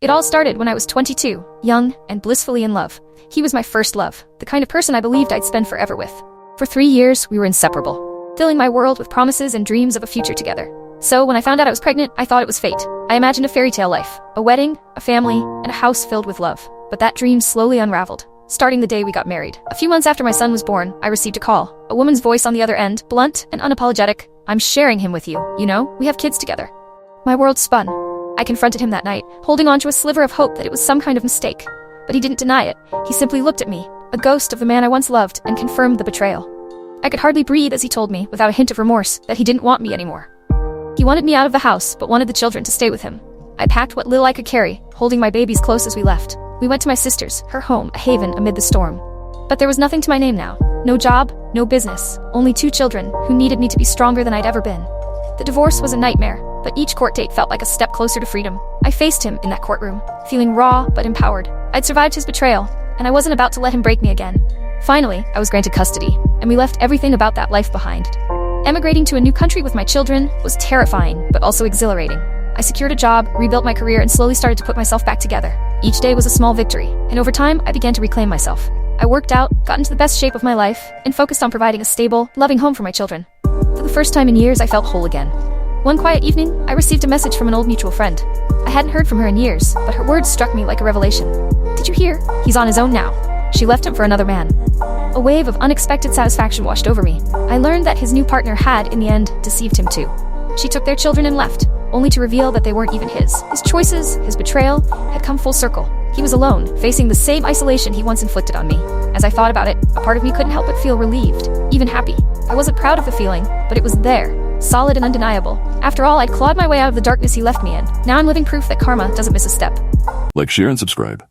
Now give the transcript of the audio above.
It all started when I was 22, young and blissfully in love. He was my first love, the kind of person I believed I'd spend forever with. For 3 years, we were inseparable, filling my world with promises and dreams of a future together. So when I found out I was pregnant, I thought it was fate. I imagined a fairy tale life, a wedding, a family, and a house filled with love. But that dream slowly unraveled, starting the day we got married. A few months after my son was born, I received a call, a woman's voice on the other end, blunt and unapologetic. "I'm sharing him with you, you know, we have kids together." My world spun. I confronted him that night, holding on to a sliver of hope that it was some kind of mistake. But he didn't deny it. He simply looked at me, a ghost of the man I once loved, and confirmed the betrayal. I could hardly breathe as he told me, without a hint of remorse, that he didn't want me anymore. He wanted me out of the house, but wanted the children to stay with him. I packed what little I could carry, holding my babies close as we left. We went to my sister's, her home, a haven amid the storm. But there was nothing to my name now. No job, no business, only 2 children who needed me to be stronger than I'd ever been. The divorce was a nightmare, but each court date felt like a step closer to freedom. I faced him in that courtroom, feeling raw but empowered. I'd survived his betrayal, and I wasn't about to let him break me again. Finally, I was granted custody, and we left everything about that life behind. Emigrating to a new country with my children was terrifying, but also exhilarating. I secured a job, rebuilt my career, and slowly started to put myself back together. Each day was a small victory, and over time, I began to reclaim myself. I worked out, got into the best shape of my life, and focused on providing a stable, loving home for my children. For the first time in years, I felt whole again. One quiet evening, I received a message from an old mutual friend. I hadn't heard from her in years, but her words struck me like a revelation. "Did you hear? He's on his own now. She left him for another man." A wave of unexpected satisfaction washed over me. I learned that his new partner had, in the end, deceived him too. She took their children and left, only to reveal that they weren't even his. His choices, his betrayal, had come full circle. He was alone, facing the same isolation he once inflicted on me. As I thought about it, a part of me couldn't help but feel relieved, even happy. I wasn't proud of the feeling, but it was there, solid and undeniable. After all, I'd clawed my way out of the darkness he left me in. Now I'm living proof that karma doesn't miss a step. Like, share, and subscribe.